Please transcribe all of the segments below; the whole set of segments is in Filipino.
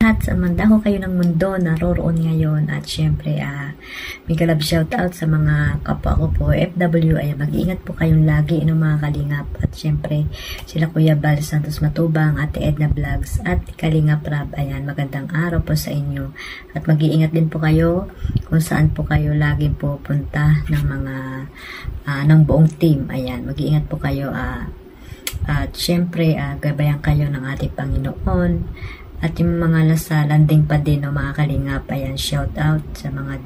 At sa mandaho kayo ng mundo naroroon ngayon at syempre may kalab shoutout sa mga kapwa ko po FW. Ay mag-iingat po kayong lagi mga kalingap at syempre sila Kuya Bal Santos Matubang, Ate Edna Vlogs at Kalingap Rab. Ayan, magandang araw po sa inyo at mag-iingat din po kayo kung saan po kayo lagi po punta ng mga ng buong team. Ayan, mag-iingat po kayo at syempre gabayan kayo ng ating Panginoon. At yung mga nasa landing pa din mga kalingap, ayan, shout out sa mga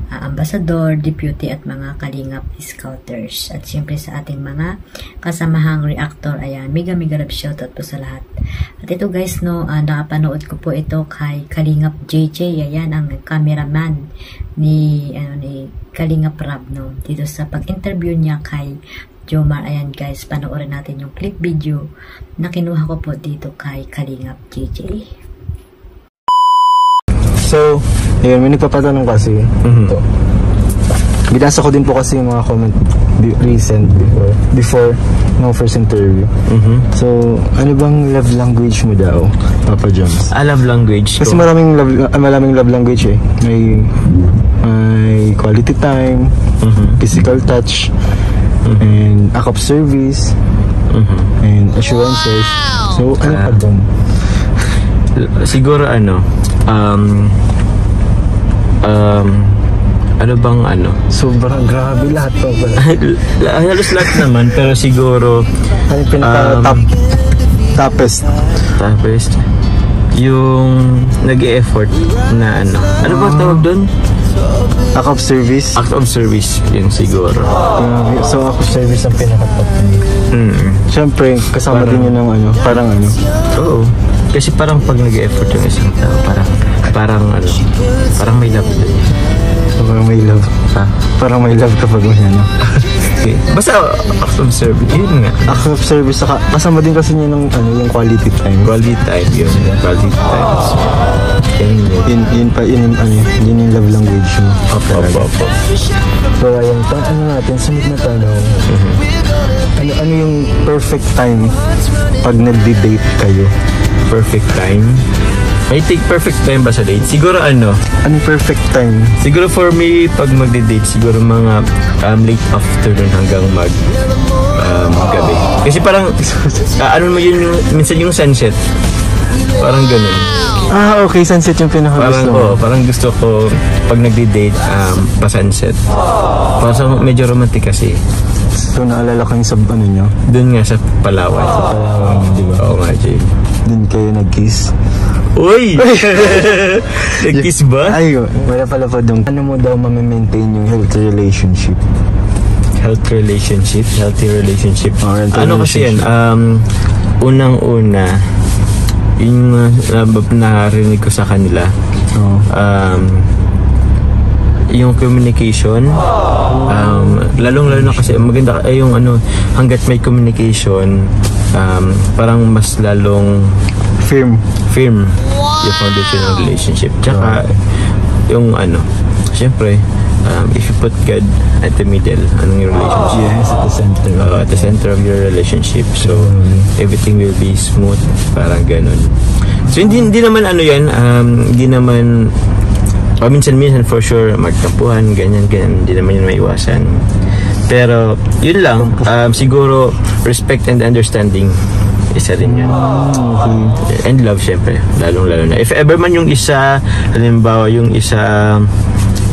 ambassador, deputy at mga kalingap scouters. At siyempre sa ating mga kasamahang reactor, ayan, mega love shout out po sa lahat. At ito guys, nakapanood ko po ito kay Kalingap JJ, ayan, ang cameraman ni Kalingap Rab, dito sa pag-interview niya kay Jomar. Ayan guys, panoorin natin yung clip video na kinuha ko po dito kay Kalingap JJ. So, yun, may nagpapatanong kasi ito. Binasa ko din po kasi yung mga comment recent before no first interview. So, ano bang love language mo daw, Papa Joms? Love language kasi maraming love language eh. May quality time, physical touch, and act of service, and assurances. So, ano pa doon? Siguro ano bang sobrang grabe lahat to pala. Halos lahat naman, pero siguro ano toughest yung nag-e-effort na ano ba tawag doon? Act of service? Act of service, yun siguro. So, act of service ang pinaka-top. Siyempre, kasama din yun ng parang Oo. Kasi parang pag nag-effort yung isang tao, parang may love din. Parang may love. Parang may love kapag may Okay. Basta act of service, yun nga. Act of service, kasama din kasi niya ng yung quality time. Quality time, yun. Quality time. Yun yung love language mo. Opo. So, ayun, natin, sunod na tanong. Ano yung perfect time pag nag-date kayo? Perfect time? May take perfect time ba sa date? Siguro Ano perfect time? Siguro for me, pag magde-date, siguro mga late afternoon hanggang gabi. Kasi parang, minsan yung sunset. Parang ganun. Okay, sunset yung pinaka-gusto mo. Parang gusto ko, pag nagde-date, pa-sunset. Parang medyo romantic kasi. So, naalala ko yung sa nyo? Doon nga sa Palawan. Sa Palawan, di ba? Oo nga, Jay. Doon kayo nag-kiss? Uy! Nag-kiss ba? Ay, wala pala po doon. Ano mo daw ma-maintain yung healthy relationship? Healthy relationship? Kasi yan? Unang-una, yung narinig ko sa kanila, yung communication, lalong-lalo na kasi maganda yung hanggat may communication, parang mas lalong firm yung foundation ng relationship. Tsaka yung syempre, if you put God at the middle, your relationship? Yes, at the center of your relationship. So, everything will be smooth, parang ganun. So, hindi naman hindi naman minsan for sure magtampuhan, ganyan, hindi naman yun maiwasan. Pero, yun lang, siguro, respect and understanding, isa rin yun. And love, syempre, lalong-lalo na. If ever man yung isa, halimbawa yung isa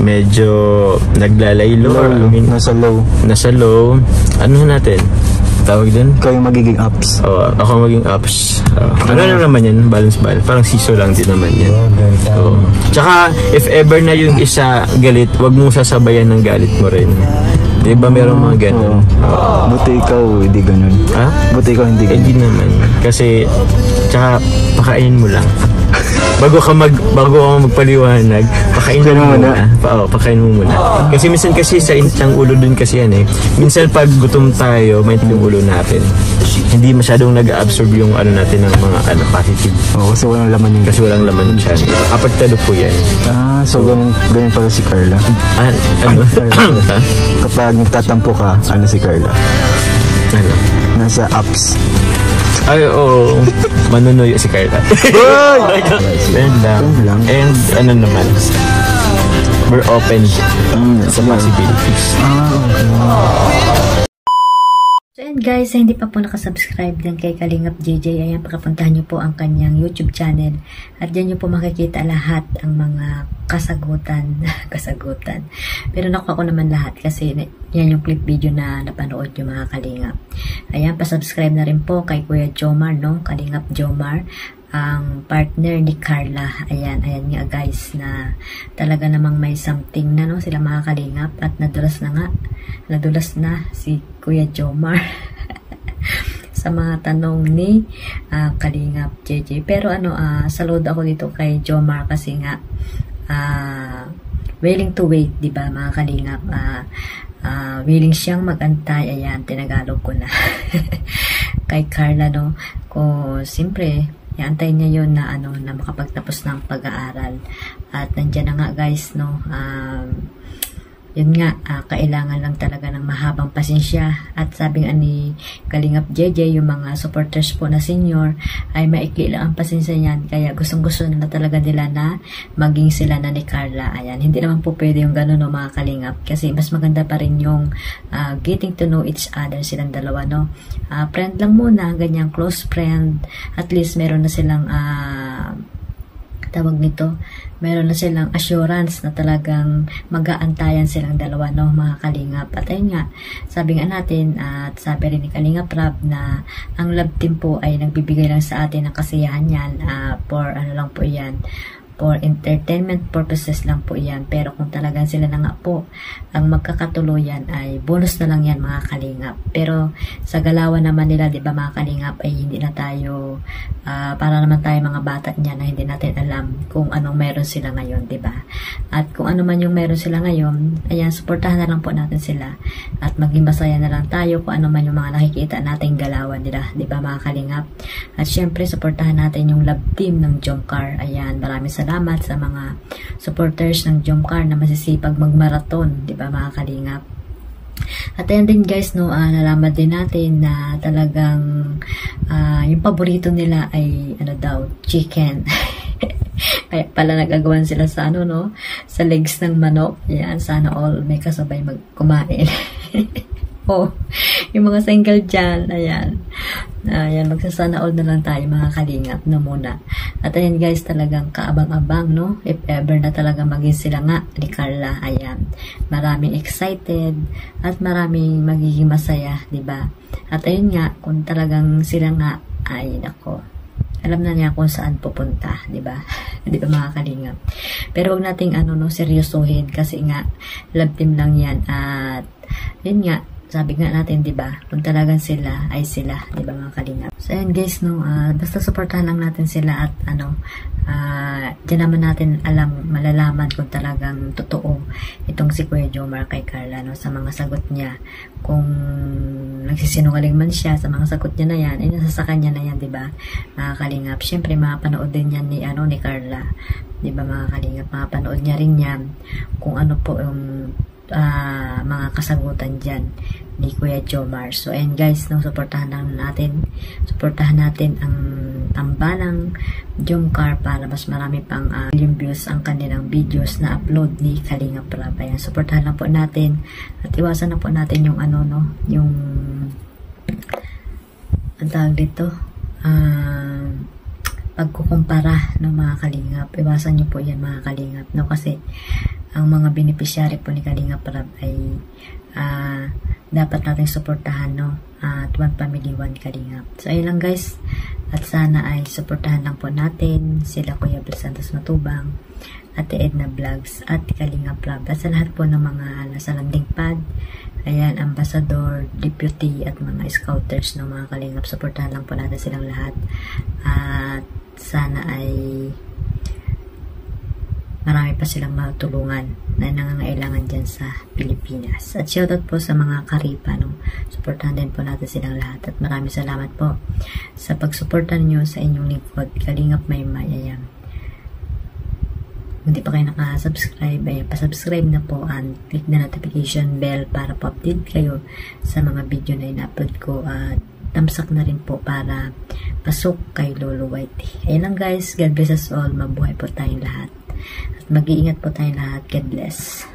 medyo naglalaylo, nasa low, natin? Tawag din? Ikaw yung magiging ups. Ako magiging ups. Ano naman yan? Balance. Parang siso lang din naman yan. Tsaka, if ever na yung isa galit, wag mong sasabayan ng galit mo rin. Diba meron mga ganun? Buti ikaw, hindi ganun. Ha? Buti ikaw, hindi ganun. Hindi naman. Kasi, tsaka, pakainin mo lang. Bago ka magpaliwanag, pakainin mo muna. Pakainin mo muna. Kasi minsan kasi sa init ng ulo dun kasi yan eh. Minsan pag gutom tayo, mainit yung ulo natin. Hindi masyadong nag-absorb yung natin ng mga positive. Kasi walang laman yung... Kasi walang laman yung siya. Apagtado po yan. So ganun pala si Carla. Kapag nagtatampo ka, si Carla? Nasa ups. Ay, oo. Manunuyo si Carla. Friend lang. And ano naman, we're open sa possibilities. So and guys, sa hindi pa po nakasubscribe din kay Kalingap JJ, ayan, pakapuntahan nyo po ang kanyang YouTube channel at dyan nyo po makikita lahat ang mga kasagutan. Pero nakuha ko naman lahat kasi yan yung clip video na napanood yung mga Kalingap. Ayan, pasubscribe na rin po kay Kuya Jomar, no? Kalingap Jomar, ang partner ni Carla. Ayan nga guys, na talaga namang may something na, no, sila mga Kalingap, at nadulas na si Kuya Jomar sa mga tanong ni Kalingap JJ. Pero saludo ako dito kay Jomar kasi nga willing to wait, di ba mga Kalingap? Willing siyang magantay. Ayan, tinagalog ko na kay Carla, no? Kung siyempre antay niya yun na na makapagtapos ng pag-aaral. At nandiyan na nga guys, no, yun nga, kailangan lang talaga ng mahabang pasensya. At sabi nga ni Kalingap JJ, yung mga supporters po na senior ay maikli lang ang pasensya niyan, kaya gustong-gusto na talaga nila na maging sila na ni Carla. Ayan, hindi naman po pwede yung gano'n, no, mga Kalingap, kasi mas maganda pa rin yung getting to know each other silang dalawa, no. Friend lang muna, ganyang close friend, at least meron na silang tawag nito, meron na silang assurance na talagang mag-aantayan silang dalawa, no, mga Kalingap. At ayun nga, sabi nga natin, at sabi rin ni Kalingap Rab, na ang love team po ay nagbibigay lang sa atin ng kasiyahan yan, for lang po yan, for entertainment purposes lang po yan. Pero kung talagang sila na nga po ang magkakatuluyan, ay bonus na lang yan, mga Kalingap. Pero sa galawan naman nila, di ba mga Kalingap, ay hindi na tayo para naman tayo mga bata niya na hindi natin alam kung anong meron sila ngayon, di ba? At kung ano man yung meron sila ngayon, ayan, suportahan na lang po natin sila at maging masaya na lang tayo kung ano man yung mga nakikita nating galawan nila, di ba mga Kalingap? At syempre, suportahan natin yung love team ng Jomcar. Ayan, maraming salamat sa mga supporters ng Jomcar na masisipag magmaraton, di ba mga Kalingap? At ayan din guys, no, nalaman din natin na talagang yung paborito nila ay chicken. Kaya pala nagagawan sila sa no, sa legs ng manok. Yan, sana all may kasabay kumain. Yung mga single dyan, ayan, magsasana all na lang tayo, mga Kalingap, na muna. At ayan guys, talagang kaabang-abang, no, if ever na talaga maging sila nga ni Carla. Ayan, maraming excited at maraming magiging masaya, diba? At ayun nga, kung talagang sila nga, ay nako, alam na niya kung saan pupunta, diba? Diba mga Kalingap? Pero wag nating seryosohin, kasi nga love team lang yan. At yun nga, sabi nga natin, diba, kung talagang sila ay sila, diba mga Kalingap? So ayan guys, no, basta supportahan lang natin sila at dyan naman natin malalaman kung talagang totoo itong si Kuya Jomar kay Carla, no, sa mga sagot niya. Kung nagsisinungaling man siya sa mga sagot niya na yan, ay nasa sa kanya na yan, diba mga Kalingap? Siyempre, mapanood din yan ni Carla, diba mga Kalingap? Mapanood niya rin yan kung ano po yung mga kasagutan dyan ni Kuya Jomar. So and guys, no, supportahan natin ang tambalang Jomcar para mas marami pang million views ang kanilang videos na upload ni Kalingap Rab. Ayan, supportahan lang po natin at iwasan na po natin yung yung ang tawag dito, pagkukumpara ng mga Kalingap. Iwasan nyo po yan, mga Kalingap, no, kasi ang mga beneficiary po ni Kalingap Rab ay dapat natin suportahan, no, at One Family, One Kalingap. So ayun lang guys, at sana ay suportahan lang po natin sila Kuya Bel Santos Matubang, Ate Edna Vlogs at Kalingap Rab, at sa lahat po ng mga nasa landing pad, ayan, ambassador, deputy at mga scouters ng mga Kalingap. Suportahan lang po natin silang lahat at sana ay marami pa silang matulungan na nangangailangan dyan sa Pilipinas. At shoutout po sa mga Karipa, no? Suportahan din po natin silang lahat. At maraming salamat po sa pagsuporta nyo sa inyong lingkod, Kalingap Maymay. Ayan. Kung di pa kayo nakasubscribe, ayan, pasubscribe na po and click na notification bell para po update kayo sa mga video na in-upload ko. At tamsak na rin po para pasok kay Lolo Whitey. Ayun lang guys, God bless us all, mabuhay po tayong lahat. At mag-iingat po tayong lahat. God bless.